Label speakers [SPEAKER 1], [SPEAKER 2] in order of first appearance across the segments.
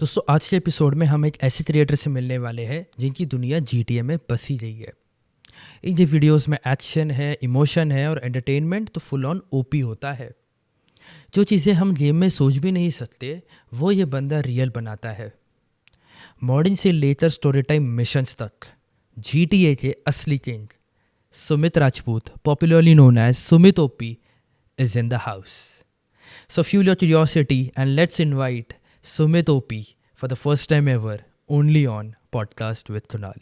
[SPEAKER 1] दोस्तों आज के एपिसोड में हम एक ऐसे क्रिएटर से मिलने वाले हैं जिनकी दुनिया GTA में बसी रही है। इनके वीडियोस में एक्शन है, इमोशन है और एंटरटेनमेंट तो फुल ऑन ओपी होता है। जो चीज़ें हम गेम में सोच भी नहीं सकते वो ये बंदा रियल बनाता है। मॉडर्न से लेकर स्टोरी टाइम मिशंस तक GTA के असली king Sumit Rajput, popularly known as Sumit OP, is in the house. So fuel your curiosity and let's invite Sumit OP for the first time ever, only on Podcast with Kunal.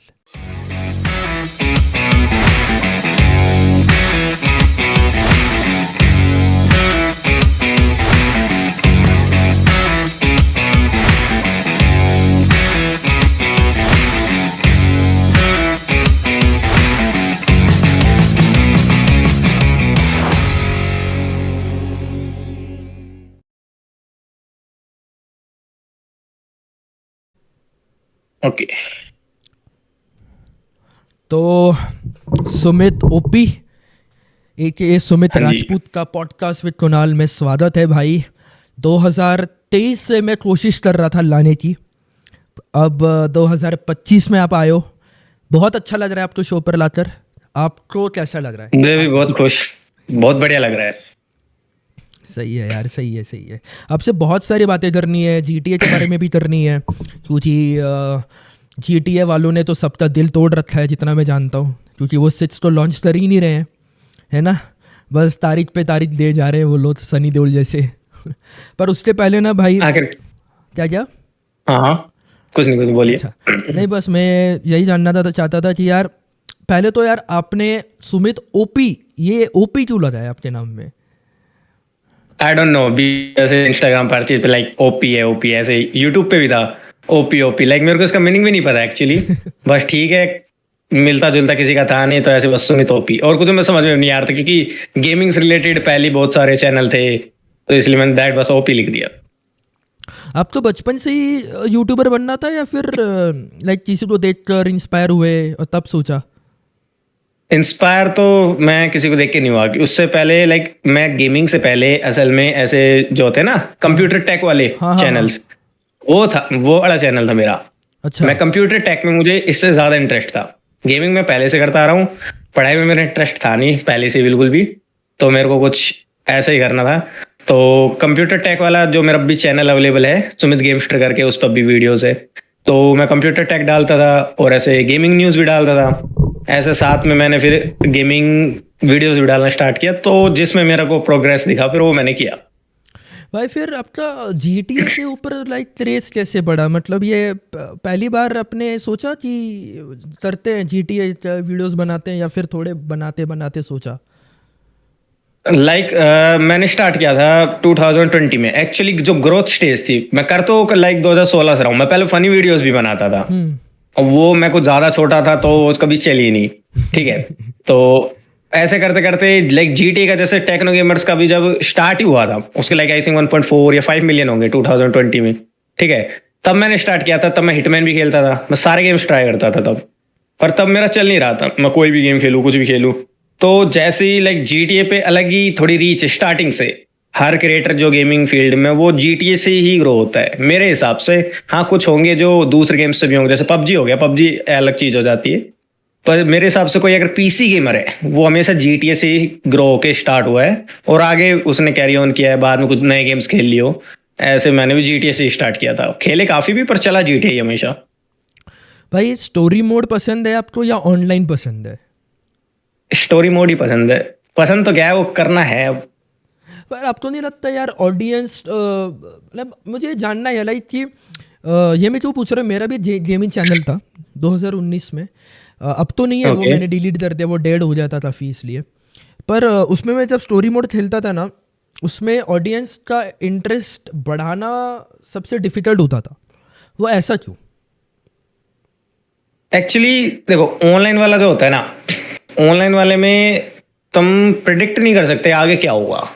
[SPEAKER 2] Okay.
[SPEAKER 1] तो Sumit OP एक सुमित
[SPEAKER 2] हाँ जी।
[SPEAKER 1] राजपूत का podcast with Kunal में स्वागत है भाई। 2023 से मैं कोशिश कर रहा था लाने की, अब 2025 में आप आए हो। बहुत अच्छा लग रहा है आपको शो पर लाकर। आपको कैसा लग रहा है?
[SPEAKER 2] मुझे भी बहुत खुश, बहुत बढ़िया लग रहा है।
[SPEAKER 1] सही है यार, सही है, सही है। आपसे बहुत सारी बातें करनी है, GTA के बारे में भी करनी है, क्योंकि GTA वालों ने तो सबका दिल तोड़ रखा है जितना मैं जानता हूँ, क्योंकि वो 6 तो लॉन्च कर ही नहीं रहे हैं, है ना। बस तारीख पे तारीख दे जा रहे हैं वो लोग, सनी देओल जैसे। पर उसके पहले ना भाई,
[SPEAKER 2] आखिर
[SPEAKER 1] क्या क्या
[SPEAKER 2] हाँ, कुछ नहीं बोलिए।
[SPEAKER 1] अच्छा, नहीं बस मैं यही जानना था, चाहता था कि यार पहले तो यार आपने सुमित ओपी, ये ओपी क्यों लगाया आपके नाम में?
[SPEAKER 2] आई डोंट नो, भी ऐसे इंस्टाग्राम पर चीज पे लाइक ओपी है, ओपी ऐसे यूट्यूब पे भी था ओपी ओपी, लाइक मेरे को इसका मीनिंग भी नहीं पता एक्चुअली। बस ठीक है, मिलता जुलता किसी का था नहीं तो ऐसे बस सुमित ओपी, और कुछ मैं समझ में नहीं आ रहा था क्योंकि गेमिंग से रिलेटेड पहले बहुत सारे चैनल थे, तो इसलिए मैंने दैट बस ओपी लिख दिया।
[SPEAKER 1] आपको बचपन से ही यूट्यूबर बनना था या फिर लाइक किसी को देखकर इंस्पायर हुए और तब सोचा?
[SPEAKER 2] इंस्पायर तो मैं किसी को देख के नहीं हुआ, कि उससे पहले लाइक मैं गेमिंग से पहले असल में ऐसे जो होते हैं ना कंप्यूटर टेक वाले
[SPEAKER 1] हाँ, हाँ,
[SPEAKER 2] चैनल्स, वो वाला चैनल था मेरा।
[SPEAKER 1] अच्छा,
[SPEAKER 2] मैं कंप्यूटर टेक में, मुझे इससे ज्यादा इंटरेस्ट था। गेमिंग में पहले से करता आ रहा हूँ, पढ़ाई में मेरा इंटरेस्ट था नहीं पहले से बिल्कुल भी, तो मेरे को कुछ ऐसा ही करना था। तो कंप्यूटर टेक वाला जो मेरा भी चैनल अवेलेबल है, सुमित गेमस्टर करके, उस पर भी वीडियोस है। तो मैं कंप्यूटर टेक डालता था और ऐसे गेमिंग न्यूज भी डालता था। ऐसे साथ में मैंने फिर गेमिंग वीडियोस भी डालना स्टार्ट किया, तो जिसमें मेरे को प्रोग्रेस दिखा फिर वो मैंने किया।
[SPEAKER 1] भाई फिर आपका GTA के ऊपर लाइक क्रेज कैसे बढ़ा? मतलब ये पहली बार आपने सोचा कि करते हैं GTA वीडियोस बनाते हैं, या फिर थोड़े बनाते बनाते सोचा?
[SPEAKER 2] लाइक मैंने स्टार्ट किया था 2020 में। एक्चुअली जो ग्रोथ स्टेज थी, मैं कर तो लाइक 2016 से रहा हूँ। मैं पहले फनी वीडियोस भी बनाता था, और वो मैं कुछ ज्यादा छोटा था तो वो कभी चली ही नहीं, ठीक है। तो ऐसे करते करते लाइक GTA का जैसे टेक्नो गेमर्स का भी जब स्टार्ट ही हुआ था, उसके लाइक आई थिंक 1.4 या 5 मिलियन होंगे 2020 में, ठीक है। तब मैंने स्टार्ट किया था, तब मैं हिटमैन भी खेलता था, मैं सारे गेम्स ट्राई करता था तब, पर तब मेरा चल नहीं रहा था। मैं कोई भी गेम खेलूँ, कुछ भी खेलूँ, तो जैसे ही लाइक GTA पे अलग ही थोड़ी रीच स्टार्टिंग से, हर क्रिएटर जो गेमिंग फील्ड में, वो GTA से ही ग्रो होता है मेरे हिसाब से। हाँ, कुछ होंगे जो दूसरे गेम्स से भी होंगे, जैसे पबजी हो गया, पबजी अलग चीज हो जाती है, पर मेरे हिसाब से कोई अगर पीसी गेमर है वो हमेशा GTA से ही ग्रो होके स्टार्ट हुआ है, और आगे उसने कैरी ऑन किया है, बाद में कुछ नए गेम्स खेल लियो। ऐसे मैंने भी GTA से ही स्टार्ट किया था, खेले काफी भी, पर चला GTA ही हमेशा।
[SPEAKER 1] भाई स्टोरी मोड पसंद है आपको या ऑनलाइन पसंद है?
[SPEAKER 2] स्टोरी मोड ही पसंद है। पसंद तो क्या है, वो करना है अब।
[SPEAKER 1] पर आपको नहीं लगता यार ऑडियंस, मतलब मुझे जानना है लाइक कि ये मैं क्यों पूछ रहा हूँ, मेरा भी गेमिंग चैनल था 2019 में। अब तो नहीं है वो,
[SPEAKER 2] Okay.
[SPEAKER 1] मैंने डिलीट कर दिया, वो डेड हो जाता था फी इसलिए। पर उसमें मैं जब स्टोरी मोड खेलता था ना, उसमें ऑडियंस का इंटरेस्ट बढ़ाना सबसे डिफिकल्ट होता था। वो ऐसा क्यों?
[SPEAKER 2] एक्चुअली देखो, ऑनलाइन वाला जो होता है ना, ऑनलाइन वाले में तुम प्रिडिक्ट नहीं कर सकते आगे क्या होगा।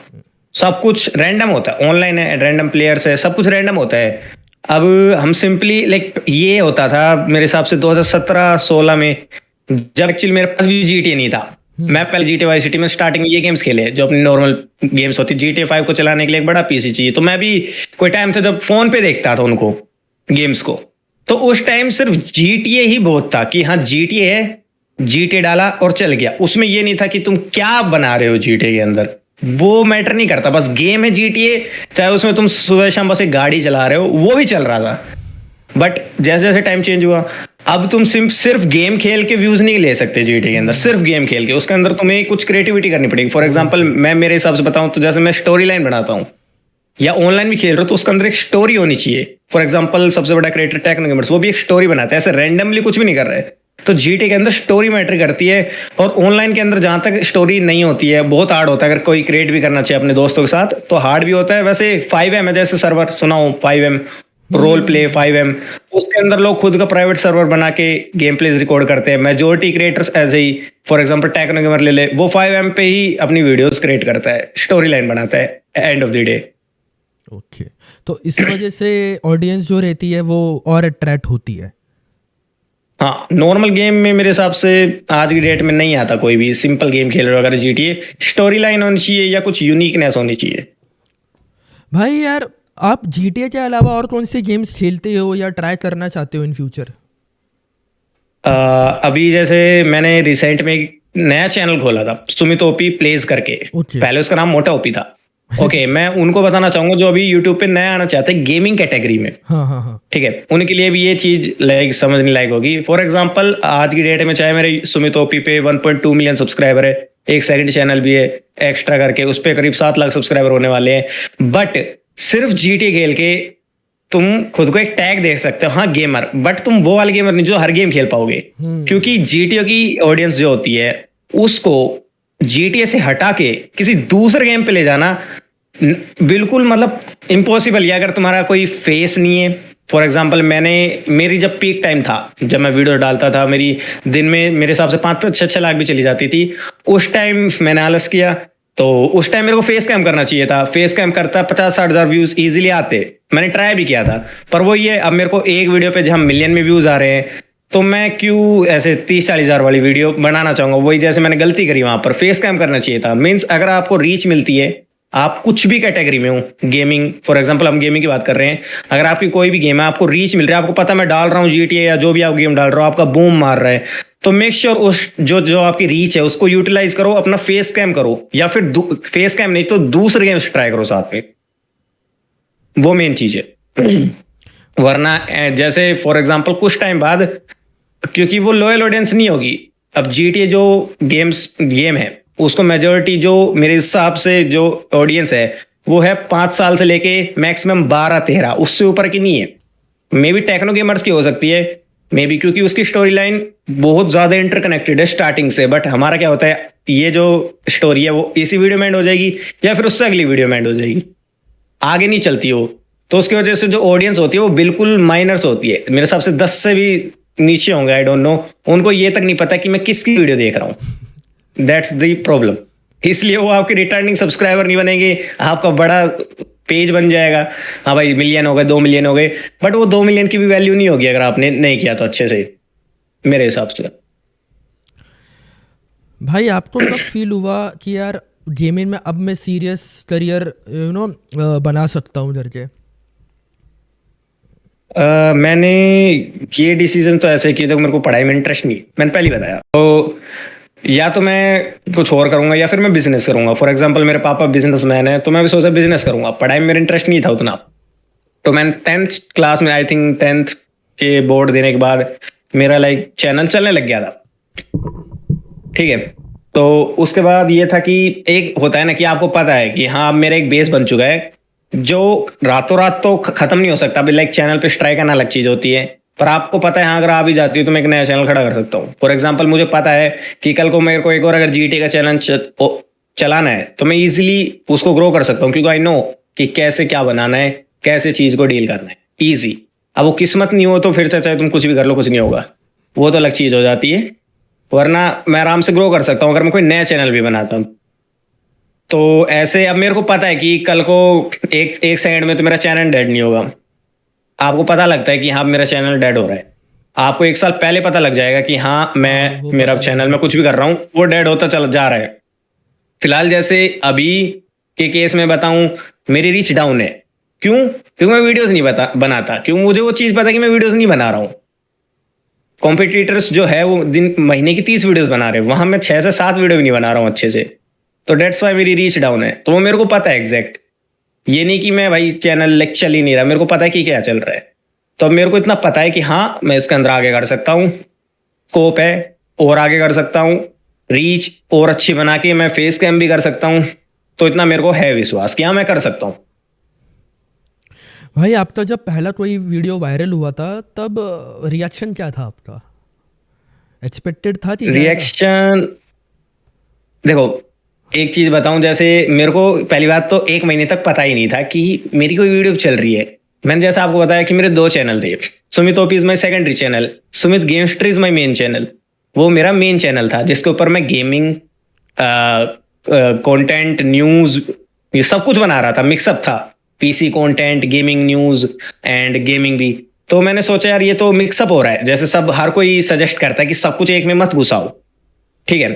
[SPEAKER 2] सब कुछ रैंडम होता है, ऑनलाइन है, रैंडम प्लेयर्स है, सब कुछ रैंडम होता है। अब हम सिंपली लाइक ये होता था मेरे हिसाब से 2017-16 में, जब एक्चुअली मेरे पास भी GTA नहीं था। मैं पहले GTA वाई सिटी में स्टार्टिंग में ये गेम्स खेले जो अपनी नॉर्मल गेम्स होती। GTA 5 को चलाने के लिए एक बड़ा पीसी चाहिए, तो मैं भी कोई टाइम से जब फोन पे देखता था उनको, गेम्स को। तो उस टाइम सिर्फ GTA ही बहुत था कि हाँ GTA है, GTA डाला और चल गया। उसमें ये नहीं था कि तुम क्या बना रहे हो GTA के अंदर, वो मैटर नहीं करता, बस गेम है GTA। चाहे उसमें तुम सुबह शाम बस एक गाड़ी चला रहे हो, वो भी चल रहा था। बट जैसे जैसे टाइम चेंज हुआ, अब तुम सिर्फ गेम खेल के व्यूज नहीं ले सकते GTA के अंदर। सिर्फ गेम खेल के उसके अंदर तुम्हें कुछ क्रिएटिविटी करनी पड़ेगी। फॉर एग्जांपल मैं मेरे हिसाब से बताऊं तो जैसे मैं स्टोरी लाइन बनाता हूं या ऑनलाइन भी खेल रहे हो तो उसके अंदर एक स्टोरी होनी चाहिए। फॉर एग्जांपल सबसे बड़ा क्रिएटर टेक्नो गेमर्स, वो भी एक स्टोरी बनाता है, ऐसे रैंडमली कुछ भी नहीं कर रहे। तो GTA के अंदर स्टोरी मैटर करती है। और ऑनलाइन के अंदर जहां तक स्टोरी नहीं होती है, बहुत हार्ड होता है। अगर कोई क्रिएट भी करना चाहिए अपने दोस्तों के साथ तो हार्ड भी होता है। वैसे 5M है, जैसे सर्वर सुना हो 5M, रोल प्ले 5M, उसके अंदर लोग खुद का प्राइवेट सर्वर बना के गेम प्लेज रिकॉर्ड करते हैं। मेजोरिटी क्रिएटर्स ऐसे ही, फॉर एग्जांपल टेक्नो गेमर ले ले, वो 5M पे ही अपनी वीडियोस क्रिएट करता है, स्टोरी लाइन बनाता है end of the day.
[SPEAKER 1] Okay, तो इस वजह से ऑडियंस जो रहती है वो और अट्रैक्ट होती है।
[SPEAKER 2] हाँ, नॉर्मल गेम में मेरे हिसाब से आज की डेट में नहीं आता कोई भी। सिंपल गेम खेल रहे हो अगर GTA, स्टोरी लाइन होनी चाहिए या कुछ यूनिकनेस होनी चाहिए।
[SPEAKER 1] भाई यार, आप GTA के अलावा और कौन से गेम्स खेलते हो या ट्राई करना चाहते हो इन फ्यूचर?
[SPEAKER 2] अभी जैसे मैंने रिसेंट में एक नया चैनल खोला था, सुमित ओपी प्लेज करके।
[SPEAKER 1] Okay.
[SPEAKER 2] पहले उसका नाम मोटा ओपी था। ओके मैं उनको बताना चाहूंगा जो अभी यूट्यूब पे नया आना चाहते हैं गेमिंग कैटेगरी में।
[SPEAKER 1] हाँ हाँ हाँ।
[SPEAKER 2] ठीक है, उनके लिए भी ये चीज लाइक समझने लायक होगी। फॉर एग्जांपल आज की डेट में चाहे मेरे सुमित ओपी पे 1.2 मिलियन सब्सक्राइबर है, एक सेकंड चैनल भी है एक्स्ट्रा करके, उस पर करीब 7 लाख सब्सक्राइबर होने वाले हैं। बट सिर्फ GTA खेल के तुम खुद को एक टैग दे सकते हो, हाँ गेमर, बट तुम वो वाले गेमर नहीं जो हर गेम खेल पाओगे। क्योंकि GTA की ऑडियंस जो होती है उसको GTA से हटा के किसी दूसरे गेम पे ले जाना बिल्कुल मतलब इम्पॉसिबल है अगर तुम्हारा कोई फेस नहीं है। फॉर एग्जाम्पल मेरी जब पीक टाइम था, जब मैं वीडियो डालता था, मेरी दिन में मेरे हिसाब से 5-6 लाख भी चली जाती थी। उस टाइम मैंने आलस किया, तो उस टाइम मेरे को फेस कैम करना चाहिए था। फेस कैम करता 50-60 हजार व्यूज इजीली आते, मैंने ट्राई भी किया था। पर वो ये अब मेरे को एक वीडियो पे जहाँ मिलियन में व्यूज आ रहे हैं, तो मैं क्यों ऐसे 30-40 हजार वाली वीडियो बनाना चाहूंगा। वही जैसे मैंने गलती करी, वहां पर फेस कैम करना चाहिए था। मीन्स अगर आपको रीच मिलती है, आप कुछ भी कैटेगरी में हो, गेमिंग फॉर एग्जांपल हम गेमिंग की बात कर रहे हैं, अगर आपकी कोई भी गेम है, आपको रीच मिल रहा है, आपको पता मैं डाल रहा हूँ GTA या जो भी आप गेम डाल रहे हो आपका बूम मार रहा है, तो मेक श्योर उस जो आपकी रीच है उसको यूटिलाइज करो, अपना फेस कैम करो, या फिर फेस कैम नहीं तो दूसरे गेम्स ट्राई करो साथ में। वो मेन चीज है। वरना जैसे फॉर एग्जांपल कुछ टाइम बाद, क्योंकि वो लॉयल ऑडियंस नहीं होगी। अब GTA जो गेम है उसको मेजोरिटी जो मेरे हिसाब से जो ऑडियंस है वो है 5 साल से लेके मैक्सिमम 12-13, उससे ऊपर की नहीं है। मे बी टेक्नो गेमर्स की हो सकती है, मे बी, क्योंकि उसकी स्टोरी लाइन बहुत ज्यादा इंटरकनेक्टेड है स्टार्टिंग से। बट हमारा क्या होता है, ये जो स्टोरी है वो इसी वीडियो में एंड हो जाएगी या फिर उससे अगली वीडियो में एंड हो जाएगी, आगे नहीं चलती वो। तो उसकी वजह से जो ऑडियंस होती है वो बिल्कुल माइनर्स होती है, मेरे हिसाब से 10 से भी नीचे होंगे, आई डोंट नो। उनको ये तक नहीं पता कि मैं किसकी वीडियो देख रहा हूँ। That's the problem. इसलिए वो आपके रिटर्निंग सब्सक्राइबर नहीं बनेंगे, आपका बड़ा पेज बन जाएगा, हाँ भाई मिलियन हो गए, 2 मिलियन हो गए, बट वो 2 मिलियन की भी वैल्यू नहीं होगी अगर आपने नहीं किया तो अच्छे से, मेरे हिसाब से।
[SPEAKER 1] भाई आपको कब फील हुआ कि यार गेमिंग में अब मैं सीरियस करियर बना सकता हूँ करके?
[SPEAKER 2] मैंने ये डिसीजन तो ऐसे किया था, मेरे को पढ़ाई में इंटरेस्ट नहीं, मैंने पहले ही बताया। तो या तो मैं कुछ और करूंगा या फिर मैं बिजनेस करूंगा। फॉर एग्जांपल मेरे पापा बिजनेसमैन है, तो मैं भी सोचा बिजनेस करूंगा। पढ़ाई में मेरा इंटरेस्ट नहीं था उतना। तो मैंने 10th क्लास में, आई थिंक 10th के बोर्ड देने के बाद मेरा लाइक चैनल चलने लग गया था। ठीक है, तो उसके बाद ये था कि एक होता है ना कि आपको पता है कि हाँ मेरा एक बेस बन चुका है जो रातों रात तो खत्म नहीं हो सकता। अभी लाइक चैनल पे स्ट्राइक आना अलग चीज होती है, पर आपको पता है हाँ अगर आ भी जाती है तो मैं एक नया चैनल खड़ा कर सकता हूँ। फॉर एग्जांपल मुझे पता है कि कल को मेरे को एक और अगर GTA का चैनल चलाना है तो मैं इजीली उसको ग्रो कर सकता हूँ, क्योंकि आई नो कि कैसे क्या बनाना है, कैसे चीज को डील करना है, ईजी। अब वो किस्मत नहीं हो तो फिर चाहे तुम कुछ भी कर लो कुछ नहीं होगा, वो तो अलग चीज हो जाती है। वरना मैं आराम से ग्रो कर सकता हूँ अगर मैं कोई नया चैनल भी बनाता हूँ। तो ऐसे अब मेरे को पता है कि कल को एक सेकंड में तो मेरा चैनल डेड नहीं होगा। आपको पता लगता है कि हाँ मेरा चैनल डेड हो रहा है, आपको 1 साल पहले पता लग जाएगा कि हाँ मैं मेरा चैनल में कुछ भी कर रहा हूँ वो डेड होता चल जा रहा है। फिलहाल जैसे अभी के केस में बताऊं, मेरी रीच डाउन है क्यों? क्योंकि मैं वीडियोस नहीं बनाता। क्यों? मुझे वो चीज़ पता है कि मैं वीडियोस नहीं बना रहा हूँ। कॉम्पिटिटर्स जो है वो दिन महीने की 30 वीडियोस बना रहे हैं, वहां मैं 6 से 7 वीडियो भी नहीं बना रहा हूँ अच्छे से। तो डेट्स वाई मेरी रीच डाउन है। तो वो मेरे को पता है एग्जैक्ट। ये नहीं कि मैं भाई चैनल लेक्चर चल ही नहीं रहा, मेरे को पता है कि क्या चल रहा है। तो अब मेरे को इतना पता है कि हाँ मैं इसके अंदर आगे कर सकता हूँ, स्कोप है और आगे कर सकता हूँ, रीच और अच्छी बना के मैं फेस कैम भी कर सकता हूँ। तो इतना मेरे को है विश्वास कि हाँ मैं कर सकता हूँ।
[SPEAKER 1] भाई आपका जब पहला कोई वीडियो वायरल हुआ था तब रिएक्शन क्या था आपका? एक्सपेक्टेड था कि जाएगा?
[SPEAKER 2] रिएक्शन देखो, एक चीज बताऊं, जैसे मेरे को पहली बात तो 1 महीने तक पता ही नहीं था कि मेरी कोई वीडियो चल रही है। मैंने जैसा आपको बताया कि मेरे 2 चैनल थे। Sumit OP is my secondary channel, Sumit gamester is my main channel. वो मेरा मेन चैनल था जिसके ऊपर मैं गेमिंग, कंटेंट, न्यूज, ये सब कुछ बना रहा था, मिक्सअप था। PC content, gaming news and gaming भी। तो मैंने सोचा यार ये तो मिक्सअप हो रहा है, जैसे सब हर कोई सजेस्ट करता है कि सब कुछ एक में मत घुसाओ, ठीक है।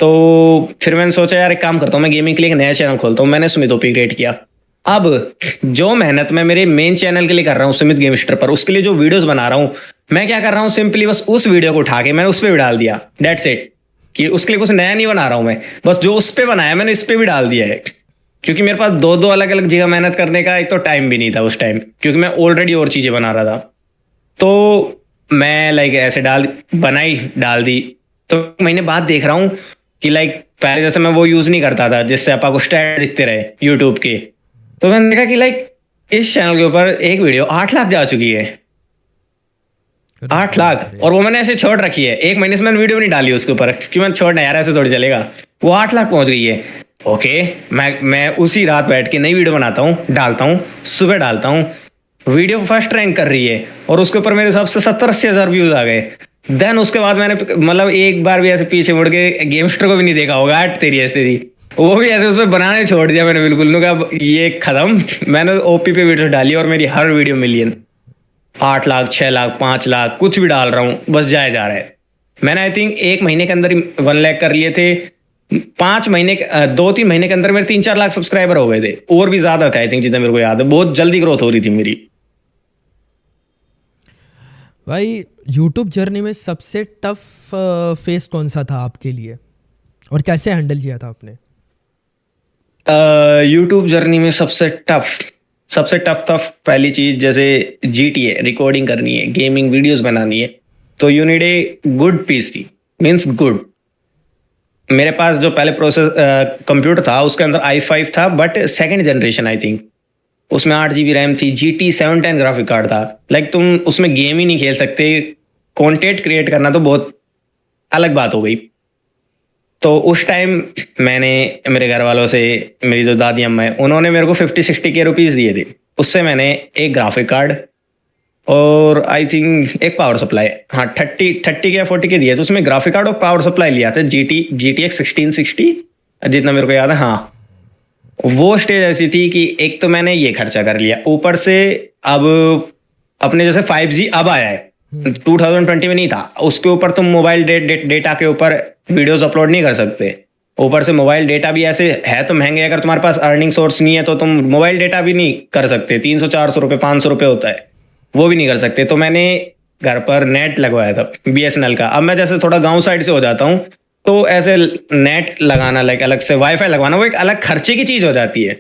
[SPEAKER 2] तो फिर मैंने सोचा यार एक काम करता हूँ, मैं गेमिंग के लिए एक नया चैनल खोलता हूँ। मैंने सुमित ओपी क्रिएट किया। अब जो मेहनत मैं मेरे मेन चैनल के लिए कर रहा हूँ सुमित गेमस्टर पर, उसके लिए जो वीडियोस बना रहा हूँ, मैं क्या कर रहा हूँ, सिंपली बस उस वीडियो को उठा के मैंने उस पर भी डाल दिया। That's it. कि उसके लिए कुछ नया नहीं बना रहा हूँ मैं, बस जो उस पर बनाया मैंने इस पर भी डाल दिया है। क्योंकि मेरे पास दो दो अलग अलग जगह मेहनत करने का एक तो टाइम भी नहीं था उस टाइम, क्योंकि मैं ऑलरेडी और चीजें बना रहा था। तो मैं लाइक ऐसे बनाई, डाल दी। तो 1 महीने बाद देख रहा हूँ कि लाइक पहले जैसे मैं वो यूज नहीं करता था जिससे आपको स्टैट दिखते रहे यूट्यूब के। तो मैंने देखा कि लाइक इस चैनल के ऊपर एक वीडियो 8 लाख जा चुकी है। 8 लाख, और वो मैंने ऐसे छोड़ रखी है। 1 महीने से मैंने वीडियो नहीं डाली उसके ऊपर, क्योंकि मैंने छोड़ना यार, ऐसे थोड़ी चलेगा। वो 8 लाख पहुंच गई है। ओके, मैं उसी रात बैठ के नई वीडियो बनाता हूँ, डालता हूँ, सुबह डालता हूँ। वीडियो फर्स्ट रैंक कर रही है और उसके ऊपर मेरे हिसाब से 70-80 हजार व्यूज आ गए। देन उसके बाद मैंने मतलब एक बार भी ऐसे पीछे मुड़ के गेमस्टर को भी नहीं देखा होगा, हट तेरी ऐसे थी। वो भी ऐसे उसमें बनाने छोड़ दिया मैंने बिल्कुल। मैंने कहा अब ये खत्म। मैंने ओपी पे वीडियो डाली और मेरी हर वीडियो मिलियन, 8 लाख, 6 लाख, 5 लाख, कुछ भी डाल रहा हूँ, बस जाए जा रहा है। मैंने आई थिंक 1 महीने के अंदर ही 1 लाख कर लिए थे। 2-3 महीने के अंदर मेरे 3-4 लाख सब्सक्राइबर हो गए थे, और भी ज्यादा थे आई थिंक, जितना मेरे को याद है। बहुत जल्दी ग्रोथ हो रही थी मेरी।
[SPEAKER 1] भाई यूट्यूब जर्नी में सबसे टफ फेस कौन सा था आपके लिए और कैसे हैंडल किया था आपने?
[SPEAKER 2] यूट्यूब जर्नी में सबसे टफ पहली चीज, जैसे GTA रिकॉर्डिंग करनी है, गेमिंग वीडियोस बनानी है, तो you need a good PC, means good. मेरे पास जो पहले कंप्यूटर था उसके अंदर i5 था, but second generation I think. उसमें 8 GB रैम थी, GT 710 ग्राफिक कार्ड था। लाइक तुम उसमें गेम ही नहीं खेल सकते, कंटेंट क्रिएट करना तो बहुत अलग बात हो गई। तो उस टाइम मैंने मेरे घर वालों से, मेरी जो दादी अम्मा है, उन्होंने मेरे को 50-60 के रुपीज़ दिए थे। उससे मैंने एक ग्राफिक कार्ड और आई थिंक एक पावर सप्लाई, हाँ 30 के या 40 के दिए थे। उसमें ग्राफिक कार्ड और पावर सप्लाई लिया था, GTX 1660 जितना मेरे को याद है। हाँ, वो स्टेज ऐसी थी कि एक तो मैंने ये खर्चा कर लिया, ऊपर से अब अपने जैसे 5G अब आया है, 2020 में नहीं था। उसके ऊपर तुम मोबाइल डेटा के ऊपर वीडियोस अपलोड नहीं कर सकते। ऊपर से मोबाइल डेटा भी ऐसे है तो महंगे, अगर तुम्हारे पास अर्निंग सोर्स नहीं है तो तुम मोबाइल डेटा भी नहीं कर सकते। 300-400 रुपये, 500 रुपये होता है, वो भी नहीं कर सकते। तो मैंने घर पर नेट लगवाया था BSNL का। अब मैं जैसे थोड़ा गांव साइड से हो जाता हूँ, तो ऐसे नेट लगाना, लाइक अलग से वाईफाई लगवाना, वो एक अलग खर्चे की चीज हो जाती है,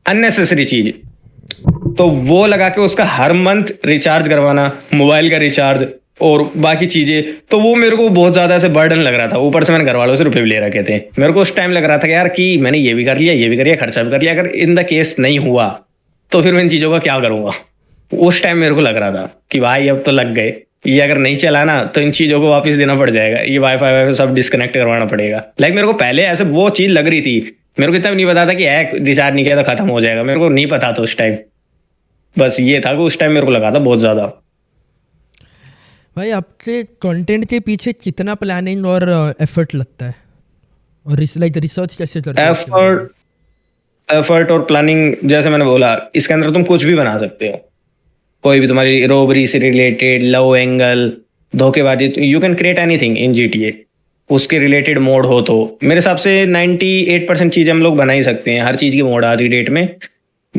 [SPEAKER 2] अननेसेसरी चीज। तो वो लगा के उसका हर मंथ रिचार्ज करवाना, मोबाइल का रिचार्ज और बाकी चीजें, तो वो मेरे को बहुत ज्यादा ऐसे बर्डन लग रहा था। ऊपर से मैंने घर वालों से रुपए भी ले रखे थे। मेरे को उस टाइम लग रहा था कि यार कि मैंने ये भी कर लिया, ये भी कर लिया, खर्चा भी कर लिया, अगर इन द केस नहीं हुआ तो फिर मैं इन चीजों का क्या करूंगा। उस टाइम मेरे को लग रहा था कि भाई अब तो लग गए, ये अगर नहीं चला ना तो इन चीजों को वापस देना पड़ जाएगा, ये वाईफाई सब डिस्कनेक्ट करवाना पड़ेगा। लाइक मेरे को पहले ऐसे वो चीज लग रही थी। मेरे को इतना भी नहीं पता था कि रिचार्ज नहीं किया तो खत्म हो जाएगा, मेरे को नहीं पता था उस टाइम। बस ये था कि उस टाइम मेरे को लगा था बहुत ज्यादा।
[SPEAKER 1] भाई आपके कंटेंट के पीछे कितना प्लानिंग और एफर्ट लगता है, और रिसर्च कैसे करते हो?
[SPEAKER 2] एफर्ट और प्लानिंग, जैसे मैंने बोला, इसके अंदर तुम कुछ भी बना सकते हो। कोई भी तुम्हारी रोबरी से रिलेटेड, लव एंगल, धोखेबाजी, you can create anything in GTA। उसके रिलेटेड मोड हो तो मेरे हिसाब से 98% चीजें हम लोग बना ही सकते हैं। हर चीज की मोड आज की डेट में,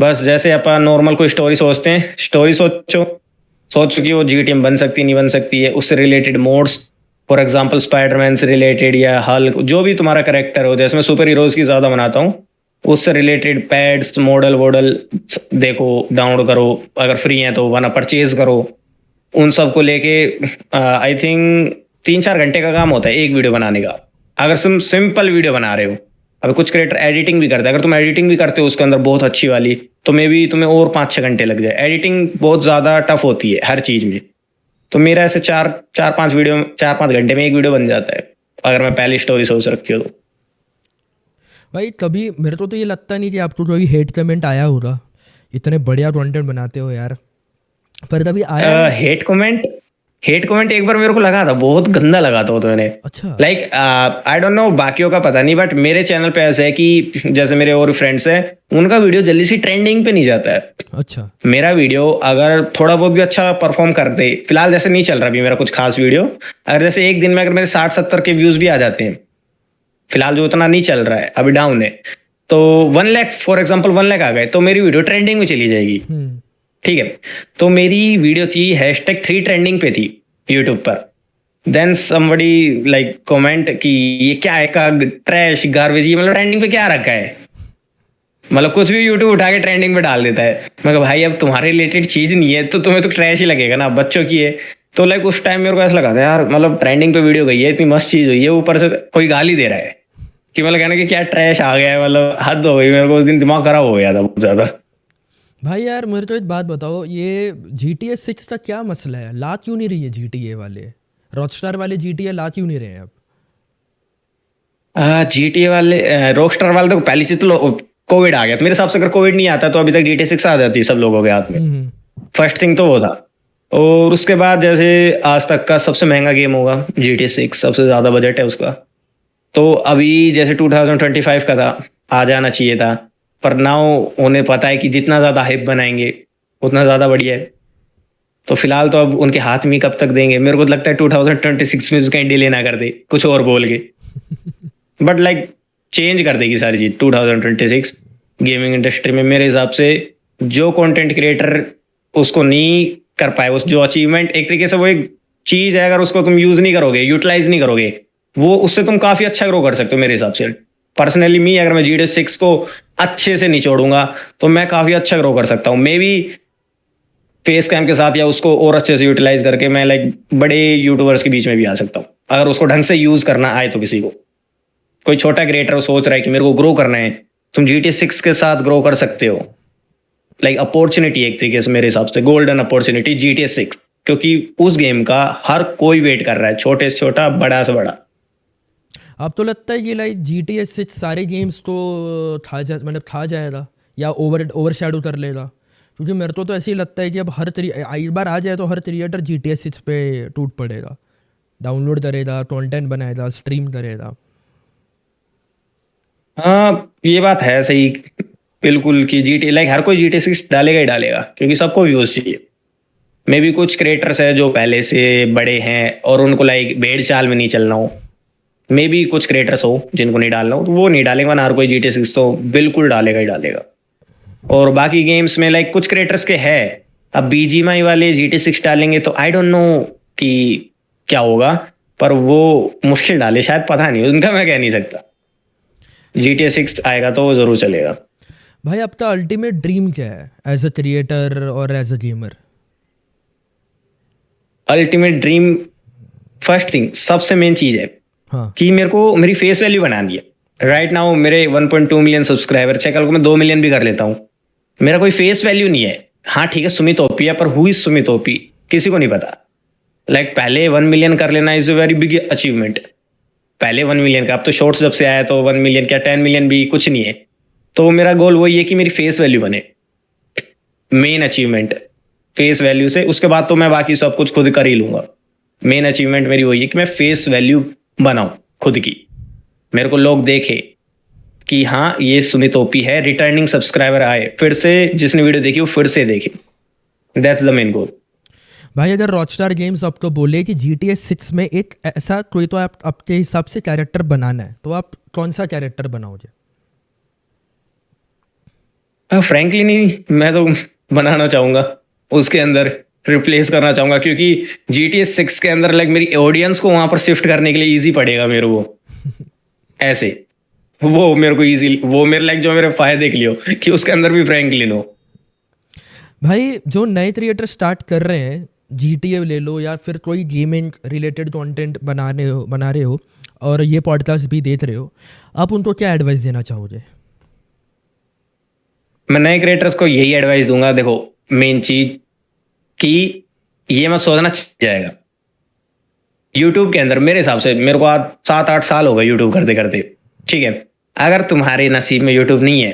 [SPEAKER 2] बस जैसे अपन नॉर्मल कोई स्टोरी सोचते हैं, स्टोरी सोचो कि वो जीटीएम बन सकती नहीं बन सकती है, उससे related modes, for example Spiderman से रिलेटेड या हल्क, जो भी तुम्हारा करेक्टर हो, जैसे मैं सुपर हीरोज की ज़्यादा बनाता हूँ, उससे रिलेटेड पैड्स मॉडल वॉडल देखो, डाउनलोड करो, अगर फ्री हैं तो वरना परचेज करो। उन सब को लेके आई थिंक 3-4 घंटे का काम होता है एक वीडियो बनाने का, अगर तुम सिंपल वीडियो बना रहे हो। अगर कुछ क्रिएटर एडिटिंग भी करते हैं, अगर तुम एडिटिंग भी करते हो उसके अंदर बहुत अच्छी वाली, तो मे बी तुम्हें और 5-6 घंटे लग जाए। एडिटिंग बहुत ज़्यादा टफ होती है हर चीज़ में। तो मेरा ऐसे 4-5 घंटे में एक वीडियो बन जाता है, अगर मैं पहली स्टोरी सोच रखी हो तो।
[SPEAKER 1] भाई कभी मेरे को तो ये लगता नहीं कि आपको कोई हेट कमेंट आया होगा, इतने बढ़िया कंटेंट बनाते हो यार, पर कभी आया नहीं?
[SPEAKER 2] हेट कमेंट एक बार मेरे को लगा था, बहुत गंदा लगा था वो तो मैंने।
[SPEAKER 1] अच्छा।
[SPEAKER 2] लाइक आई डोंट नो बाकियों का पता नहीं, बट मेरे चैनल पे ऐसा है कि जैसे मेरे और फ्रेंड्स हैं, उनका वीडियो जल्दी से ट्रेंडिंग पे नहीं जाता है।
[SPEAKER 1] अच्छा।
[SPEAKER 2] मेरा वीडियो अगर थोड़ा बहुत भी अच्छा परफॉर्म कर दे, फिलहाल जैसे नहीं चल रहा अभी मेरा कुछ खास वीडियो, अगर जैसे एक दिन में अगर मेरे 60-70 के व्यूज भी आ जाते हैं, फिलहाल जो उतना नहीं चल रहा है अभी डाउन है, तो 1 लाख फॉर एग्जाम्पल 1 लाख आ गए तो मेरी वीडियो ट्रेंडिंग में चली जाएगी। ठीक है, तो मेरी वीडियो थी #3 ट्रेंडिंग पे थी यूट्यूब पर। देन समबडी लाइक कमेंट कि ये क्या है का ट्रैश गार्बेज, ये मतलब ट्रेंडिंग पे क्या रखा है, मतलब कुछ भी यूट्यूब उठा के ट्रेंडिंग पे डाल देता है। मैं कहा भाई अब तुम्हारे रिलेटेड चीज नहीं है तो तुम्हें तो ट्रैश ही लगेगा ना, बच्चों की है। तो लाइक उस टाइम मेरे को ऐसा लगा था यार, मतलब ट्रेंडिंग पे वीडियो गई है, इतनी मस्त चीज हुई है, ऊपर से कोई गाली दे रहा है कि मतलब कहना कि क्या ट्रैश आ गया है, मतलब हद हो गई। मेरे को उस दिन दिमाग खराब हो गया था बहुत ज्यादा।
[SPEAKER 1] भाई यार मेरे को एक बात बताओ, ये GTA 6 का क्या मसला है? ला क्यों नहीं रही है GTA वाले, रॉकस्टार वाले GTA ला क्यों नहीं रहे हैं अब?
[SPEAKER 2] जीटीए वाले रॉकस्टार वाले तो पहली चीज तो कोविड आ गया, तो मेरे हिसाब से अगर कोविड नहीं आता तो अभी तक GTA 6 आ जाती सब लोगों के हाथ में। फर्स्ट थिंग तो वो था। और उसके बाद जैसे आज तक का सबसे महंगा गेम होगा GTA 6, सबसे ज्यादा बजट है उसका। तो अभी जैसे 2025 का था, आ जाना चाहिए था, पर नाउ उन्हें पता है कि जितना ज्यादा हाइप बनाएंगे उतना ज्यादा बढ़िया है। तो फिलहाल तो अब उनके हाथ में ही कब तक देंगे, मेरे को लगता है 2026 में उसका डिले ना कर दे कुछ और बोल के, बट लाइक चेंज कर देगी सारी चीज 2026 गेमिंग इंडस्ट्री में मेरे हिसाब से। जो कंटेंट क्रिएटर उसको नहीं कर पाए, उस जो अचीवमेंट एक तरीके से वो एक चीज है, अगर उसको तुम यूज नहीं करोगे, यूटिलाइज नहीं करोगे, वो उससे तुम काफी अच्छा ग्रो कर सकते हो मेरे हिसाब से। पर्सनली मी अगर मैं GTA 6 को अच्छे से निचोड़ूंगा तो मैं काफी अच्छा ग्रो कर सकता हूँ, मे बी फेस कैम के साथ, या उसको और अच्छे से यूटिलाइज करके मैं लाइक बड़े यूट्यूबर्स के बीच में भी आ सकता हूँ, अगर उसको ढंग से यूज करना आए तो। किसी को कोई छोटा क्रिएटर सोच रहा है कि मेरे को ग्रो करना है, तुम GTA 6 के साथ ग्रो कर सकते हो। लाइक अपॉर्चुनिटी एक तरीके से मेरे हिसाब से गोल्डन अपॉर्चुनिटी GTA 6, क्योंकि उस गेम का हर कोई वेट कर रहा है, छोटे से छोटा बड़ा से बड़ा।
[SPEAKER 1] अब तो लगता है कि लाइक GTA 6 सारे गेम्स को मतलब खा जाएगा या ओवर शैडो कर लेगा, क्योंकि मेरे को तो ऐसे ही लगता है कि अब एक बार आ जाए तो हर क्रिएटर GTA 6 पे टूट पड़ेगा, डाउनलोड करेगा, कंटेंट बनाएगा, स्ट्रीम करेगा।
[SPEAKER 2] हाँ ये बात है सही, बिल्कुल कि GTA लाइक हर कोई GTA 6 डालेगा ही डालेगा, क्योंकि सबको व्यूज चाहिए। मे भी कुछ क्रिएटर्स है जो पहले से बड़े हैं और उनको लाइक भेड़ चाल में नहीं चलना हो, मे भी कुछ क्रिएटर्स हो जिनको नहीं डालना हो तो वो नहीं डालेगा ना, हर कोई GTA 6 तो बिल्कुल डालेगा ही डालेगा। और बाकी गेम्स में लाइक कुछ क्रिएटर्स के है, अब BGMI वाले GTA 6 डालेंगे तो आई डोंट नो कि क्या होगा, पर वो मुश्किल डाले शायद, पता नहीं उनका, मैं कह नहीं सकता। GTA 6 आएगा तो वो जरूर चलेगा।
[SPEAKER 1] भाई आपका अल्टीमेट ड्रीम क्या है एज अ क्रिएटर और as a gamer?
[SPEAKER 2] Ultimate dream, first thing सबसे मेन चीज है
[SPEAKER 1] हाँ।
[SPEAKER 2] कि मेरे को मेरी फेस वैल्यू बनानी है। राइट नाउ मेरे 1.2 मिलियन सब्सक्राइबर, चाहे कल को मैं 2 मिलियन भी कर लेता हूँ, मेरा कोई फेस वैल्यू नहीं है। हाँ ठीक है सुमित ओपी है, पर हु इज सुमित ओपी किसी को नहीं पता। लाइक पहले 1 मिलियन कर लेना is a very big achievement, पहले 1 मिलियन का। अब तो शॉर्ट्स जब से आया तो 1 मिलियन क्या 10 मिलियन भी कुछ नहीं है। तो मेरा गोल वही है कि मेरी फेस वैल्यू बने, मेन अचीवमेंट फेस वैल्यू से, उसके बाद तो मैं बाकी सब कुछ खुद कर ही लूंगा। मेन अचीवमेंट मेरी वही है कि मैं फेस वैल्यू बनाऊं खुद की, मेरे को लोग देखे कि हाँ ये सुमित ओपी है, रिटर्निंग सब्सक्राइबर आए फिर से, जिसने वीडियो देखी वो फिर से देखे। That's the main goal.
[SPEAKER 1] भाई अगर रॉकस्टार गेम्स आपको बोले कि GTA 6 में एक ऐसा कोई तो आप आपके हिसाब से कैरेक्टर बनाना है, तो आप कौन सा कैरेक्टर बनाओगे?
[SPEAKER 2] फ्रैंकली नहीं, मैं तो बनाना चाहूंगा उसके अंदर, रिप्लेस करना चाहूंगा, क्योंकि GTA 6 के अंदर लाइक मेरी ऑडियंस को वहां पर शिफ्ट करने के लिए इजी पड़ेगा मेरे को, ऐसे। वो मेरे को इजी, वो मेरे लाइक जो मेरे फायदे के लिए हो कि उसके अंदर भी फ्रैंकलिन हो।
[SPEAKER 1] भाई जो नए क्रिएटर स्टार्ट कर रहे हैं, GTA ले लो या फिर कोई गेमिंग रिलेटेड कंटेंट बना रहे हो और ये पॉडकास्ट भी देख रहे हो, आप उनको क्या एडवाइस देना चाहोगे?
[SPEAKER 2] मैं नए क्रिएटर्स को यही एडवाइस दूंगा, देखो मेन चीज कि ये मत सोचना चल जाएगा यूट्यूब के अंदर। मेरे हिसाब से मेरे को आज 7-8 साल हो गए यूट्यूब करते करते, ठीक है। अगर तुम्हारे नसीब में यूट्यूब नहीं है,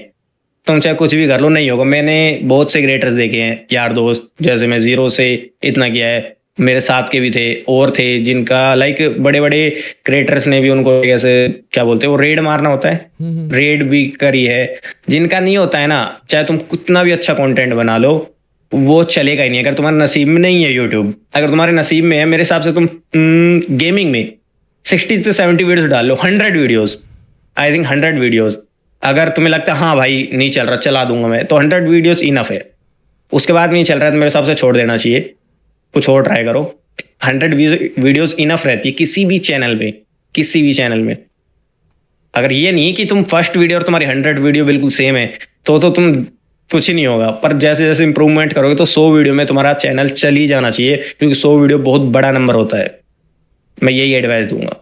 [SPEAKER 2] तुम चाहे कुछ भी कर लो, नहीं होगा। मैंने बहुत से क्रिएटर्स देखे हैं यार दोस्त, जैसे मैं जीरो से इतना किया है, मेरे साथ के भी थे और थे जिनका लाइक बड़े बड़े क्रिएटर्स ने भी उनको ऐसे क्या बोलते हैं वो रेड मारना होता है, रेड भी करी है। जिनका नहीं होता है ना, चाहे तुम कितना भी अच्छा कंटेंट बना लो, वो चलेगा ही नहीं अगर तुम्हारे नसीब में नहीं है यूट्यूब। अगर तुम्हारे नसीब में है, मेरे हिसाब से तुम गेमिंग में 60 से 70 वीडियोस डाल लो, 100 वीडियोस, आई थिंक 100 वीडियोस। अगर तुम्हें लगता है हाँ भाई नहीं चल रहा, चला दूंगा मैं, तो 100 वीडियोस इनफ है। उसके बाद नहीं चल रहा है तो मेरे हिसाब से छोड़ देना चाहिए, कुछ और ट्राई करो। 100 वीडियोस इनफ रहती है किसी भी चैनल पे, किसी भी चैनल में। अगर ये नहीं कि तुम फर्स्ट वीडियो और तुम्हारी 100 वीडियो बिल्कुल सेम है, तो तुम कुछ ही नहीं होगा। पर जैसे जैसे इंप्रूवमेंट करोगे तो 100 वीडियो में तुम्हारा चैनल चल ही जाना चाहिए, क्योंकि 100 वीडियो बहुत बड़ा नंबर होता है। मैं यही एडवाइस दूंगा।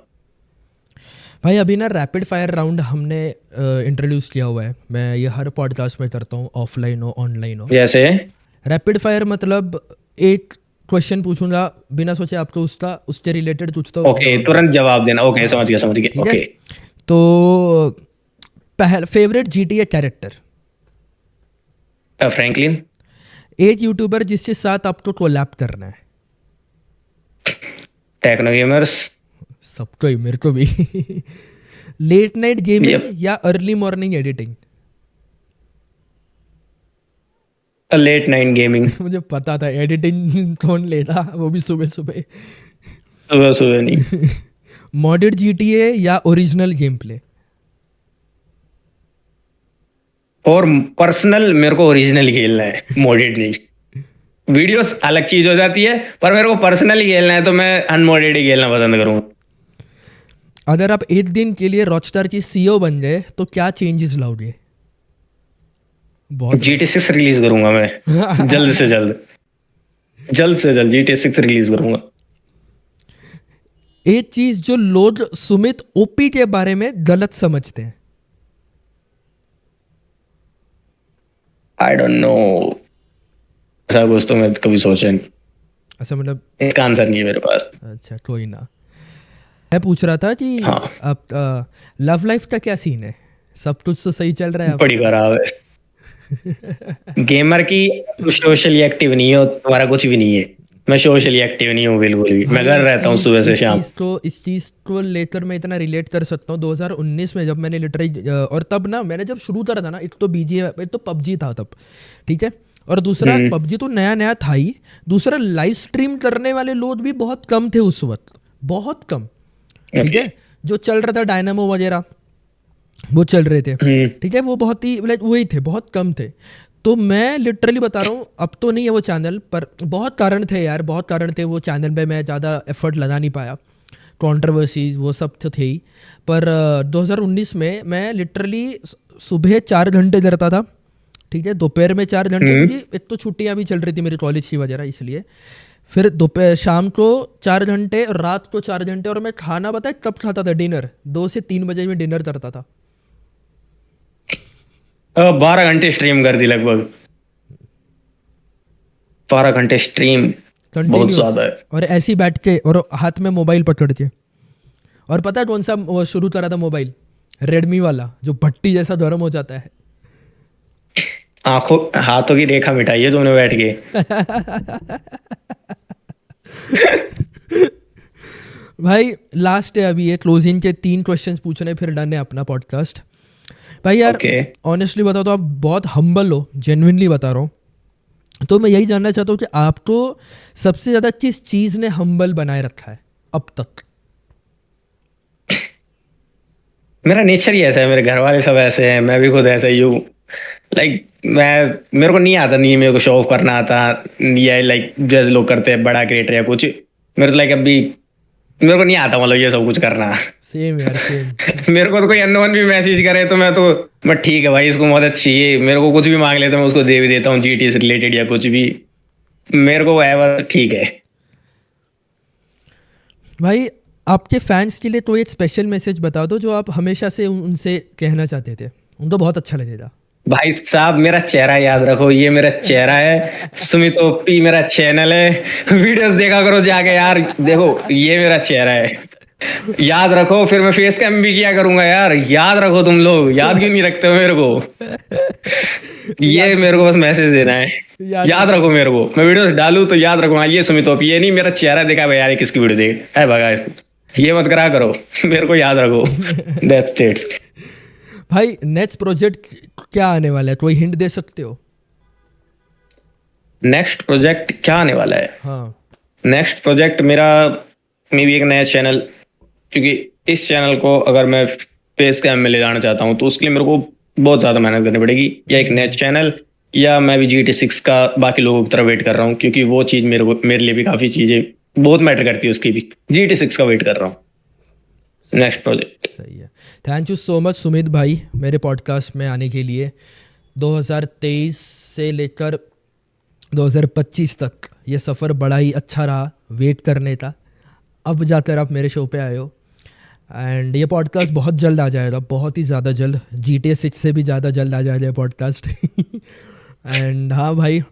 [SPEAKER 1] भाई अभी ना रैपिड फायर राउंड हमने इंट्रोड्यूस किया हुआ है, मैं ये हर पॉडकास्ट में करता हूँ, ऑफलाइन हो ऑनलाइन हो।
[SPEAKER 2] जैसे
[SPEAKER 1] रैपिड फायर मतलब एक क्वेश्चन पूछूंगा बिना सोचे आपको, उसके रिलेटेड कुछ तो
[SPEAKER 2] ओके,
[SPEAKER 1] जवाब
[SPEAKER 2] तुरंत जवाब देना। ओके, समझ गया समझ गया।
[SPEAKER 1] ठीक है?
[SPEAKER 2] ओके,
[SPEAKER 1] तो पहला फेवरेट GTA कैरेक्टर,
[SPEAKER 2] फ्रैंकलिन।
[SPEAKER 1] एक यूट्यूबर जिसके साथ आपको कोलैब करना है।
[SPEAKER 2] Techno Gamers.
[SPEAKER 1] सबको ही, मेरे को भी। Late night gaming
[SPEAKER 2] Yep.
[SPEAKER 1] या early morning editing?
[SPEAKER 2] Late night gaming.
[SPEAKER 1] मुझे पता था एडिटिंग कौन लेता, वो भी सुबह सुबह।
[SPEAKER 2] सुबह सुबह नहीं।
[SPEAKER 1] मॉडेड GTA या ओरिजिनल गेम प्ले?
[SPEAKER 2] और पर्सनल मेरे को ओरिजिनल खेलना है, मोडेड नहीं। वीडियोस अलग चीज हो जाती है, पर मेरे को पर्सनली खेलना है तो मैं अनमोडेड ही खेलना पसंद करूंगा।
[SPEAKER 1] अगर आप एक दिन के लिए रॉकस्टार की CEO बन गए तो क्या चेंजेस लाओगे? बहुत
[SPEAKER 2] GTA 6 रिलीज करूंगा मैं, जल्द से जल्द, जल्द से जल्द GTA 6 रिलीज करूंगा।
[SPEAKER 1] एक चीज जो लोग सुमित ओपी के बारे में गलत समझते हैं?
[SPEAKER 2] आई डोंट नो, ऐसा कुछ तो मैं कभी सोचा नहीं,
[SPEAKER 1] अच्छा मतलब,
[SPEAKER 2] इसका आंसर नहीं है मेरे पास।
[SPEAKER 1] अच्छा कोई ना। मैं पूछ रहा था कि
[SPEAKER 2] हाँ,
[SPEAKER 1] आप लव लाइफ का क्या सीन है? सब कुछ तो सही चल रहा है
[SPEAKER 2] बड़ी खराब है। गेमर की सोशली एक्टिव नहीं हो, तुम्हारा कुछ भी नहीं है। मैं सोशली एक्टिव नहीं हूँ बिल्कुल भी, मैं घर रहता हूँ सुबह से शाम।
[SPEAKER 1] इस चीज़ को लेकर मैं इतना रिलेट कर सकता हूँ। 2019 में जब मैंने लिटरली, और तब ना मैंने जब शुरू करा था ना, एक तो एक तो PUBG था तब, ठीक है, और दूसरा PUBG तो नया नया था ही, दूसरा लाइव स्ट्रीम करने वाले लोग भी बहुत कम थे उस वक्त, बहुत कम, ठीक है। जो चल रहा था डायनामो वगैरह वो चल रहे थे, ठीक है, वो बहुत ही लाइक वही थे, बहुत कम थे। तो मैं लिटरली बता रहा हूँ, अब तो नहीं है वो चैनल, पर बहुत कारण थे यार, बहुत कारण थे। वो चैनल पे मैं ज़्यादा एफर्ट लगा नहीं पाया, कंट्रोवर्सीज वो सब तो थे ही। पर 2019 में मैं लिटरली सुबह 4 घंटे करता था, ठीक है, दोपहर में 4 घंटे, क्योंकि एक तो छुट्टियाँ भी चल रही थी मेरी कॉलेज की वगैरह, इसलिए फिर दोपहर शाम को 4 घंटे और रात को 4 घंटे। और मैं खाना पता है कब खाता था? डिनर 2 से 3 बजे में डिनर करता था।
[SPEAKER 2] 12 घंटे स्ट्रीम कर दी लगभग, 12 घंटे स्ट्रीम बहुत ज्यादा है।
[SPEAKER 1] और ऐसे ही बैठ के और हाथ में मोबाइल पकड़ के। और पता है कौन सा वो शुरू करा था मोबाइल? रेडमी वाला, जो भट्टी जैसा गर्म हो जाता है।
[SPEAKER 2] आंखों हाथों की रेखा मिटाई है तुमने बैठ के।
[SPEAKER 1] भाई लास्ट है अभी, ये क्लोजिंग के 3 क्वेश्चंस पूछने, फिर डन है अपना पॉडकास्ट। भाई यार ऑनेस्टली बताओ तो आप बहुत हम्बल हो, जेन्युइनली बता रहा हूँ। तो मैं यही जानना चाहता हूँ कि आपको सबसे ज़्यादा किस चीज़ ने हम्बल बनाए रखा है अब तक?
[SPEAKER 2] मेरा नेचर ही ऐसा है, मेरे घर वाले सब ऐसे हैं, मैं भी खुद ऐसा ही हूँ। लाइक मैं मेरे को नहीं आता, नहीं मेरे को शो ऑफ करना आता, या लाइक जैसे लोग करते हैं बड़ा क्रिएटर या कुछ, मेरे को लाइक अभी मेरे को नहीं आता मतलब ये सब कुछ करना।
[SPEAKER 1] सेम यार, सेम।
[SPEAKER 2] मेरे को तो कोई अननोन भी मैसेज करे तो मैं ठीक है भाई, इसको मदद चाहिए, मेरे को कुछ भी मांग लेते, मैं उसको दे भी देता हूँ, जीटी से रिलेटेड या कुछ भी, मेरे को है बस ठीक है।
[SPEAKER 1] भाई आपके फैंस के लिए तो एक स्पेशल मैसेज बता दो जो आप हमेशा से उनसे कहना चाहते थे, उनको बहुत अच्छा लगेगा।
[SPEAKER 2] भाई साहब मेरा चेहरा याद रखो, ये मेरा चेहरा है, सुमित ओपी मेरा चैनल है, वीडियोस देखा करो जाके यार, देखो ये मेरा चेहरा है, याद रखो, फिर मैं फेस कैम भी किया करूंगा यार, याद रखो, तुम लोग याद क्यों नहीं रखते हो मेरे को, ये मेरे को बस मैसेज देना है, याद रखो मेरे को, मैं वीडियोस डालूं तो याद रखो, हाँ ये सुमित ओपी, ये नहीं मेरा चेहरा देखा भाई यार ये किसकी वीडियो देख है भगा, ये मत करा करो, मेरे को याद रखो, दैट्स इट।
[SPEAKER 1] भाई नेक्स्ट प्रोजेक्ट क्या आने वाला है, कोई हिंट दे सकते हो?
[SPEAKER 2] नेक्स्ट प्रोजेक्ट क्या आने वाला है?
[SPEAKER 1] हाँ।
[SPEAKER 2] नेक्स्ट प्रोजेक्ट मेरा मे भी एक नया चैनल, क्योंकि इस चैनल को अगर मैं फेस कैम में ले जाना चाहता हूँ तो उसके लिए मेरे को बहुत ज़्यादा मेहनत करनी पड़ेगी, या एक नया चैनल, या मैं भी GT6 का बाकी लोगों की तरह वेट कर रहा हूँ, क्योंकि वो चीज़ मेरे लिए भी काफ़ी चीज़ें बहुत मैटर करती है, उसकी भी GT6 का वेट कर रहा हूँ नेक्स्ट प्रोजेक्ट।
[SPEAKER 1] सही है। Thank you so much Sumit भाई मेरे पॉडकास्ट में आने के लिए। 2023 से लेकर 2025 तक ये सफ़र बड़ा ही अच्छा रहा वेट करने का, अब जाकर आप मेरे शो पे आए हो, एंड ये पॉडकास्ट बहुत जल्द आ जाएगा, बहुत ही ज़्यादा जल्द, GTA 6 से भी ज़्यादा जल्द आ जाएगा ये पॉडकास्ट। एंड हाँ भाई,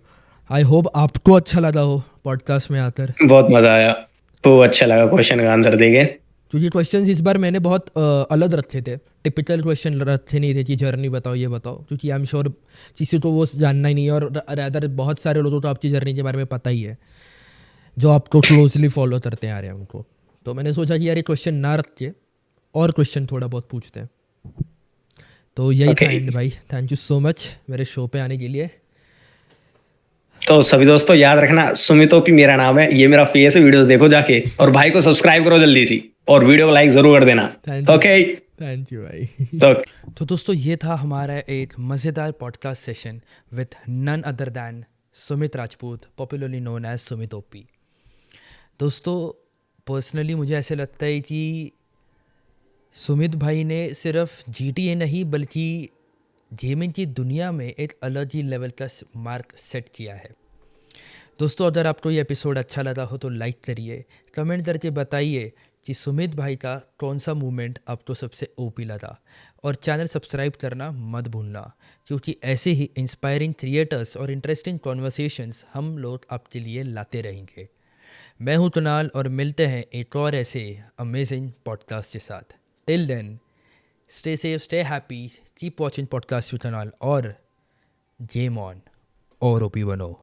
[SPEAKER 1] आई होप आपको अच्छा लगा हो पॉडकास्ट में आकर।
[SPEAKER 2] बहुत मज़ा आया, तो अच्छा लगा क्वेश्चन का आंसर देके,
[SPEAKER 1] क्योंकि क्वेश्चंस इस बार मैंने बहुत अलग रखे थे, टिपिकल क्वेश्चन रखे नहीं थे कि जर्नी बताओ ये बताओ, क्योंकि आई एम श्योर किसी को वो जानना ही नहीं है, और रैदर बहुत सारे लोगों को आपकी जर्नी के बारे में पता ही है जो आपको क्लोजली फॉलो करते आ रहे हैं उनको। तो मैंने सोचा कि यार ये क्वेश्चन ना रख के और क्वेश्चन थोड़ा बहुत पूछते हैं, तो यही था एंड भाई। थैंक यू सो मच मेरे शो पे आने के लिए।
[SPEAKER 2] तो सभी दोस्तों याद रखना, सुमित ओपी मेरा नाम है, ये मेरा फेस है, वीडियो देखो जाके, और भाई को सब्सक्राइब करो जल्दी सी, और वीडियो को लाइक जरूर कर देना। ओके,
[SPEAKER 1] थैंक यू भाई। तो दोस्तों ये था हमारा एक मज़ेदार podcast session with none other than Sumit Rajput, popularly known as Sumit OP. दोस्तों पर्सनली मुझे ऐसे लगता है कि सुमित भाई ने सिर्फ GTA नहीं बल्कि गेमिंग की दुनिया में एक अलग ही लेवल का मार्क सेट किया है। दोस्तों अगर आपको ये एपिसोड अच्छा लगा हो तो लाइक करिए, कमेंट करके बताइए कि सुमित भाई का कौन सा मूवमेंट आपको सबसे ओपी लगा, और चैनल सब्सक्राइब करना मत भूलना, क्योंकि ऐसे ही इंस्पायरिंग क्रिएटर्स और इंटरेस्टिंग कॉन्वर्सेशंस हम लोग आपके लिए लाते रहेंगे। मैं हूं कुणाल और मिलते हैं एक और ऐसे अमेजिंग पॉडकास्ट के साथ। Till then stay safe, stay happy, keep watching podcast with Kunal, और गेम ऑन और ओपी बनो।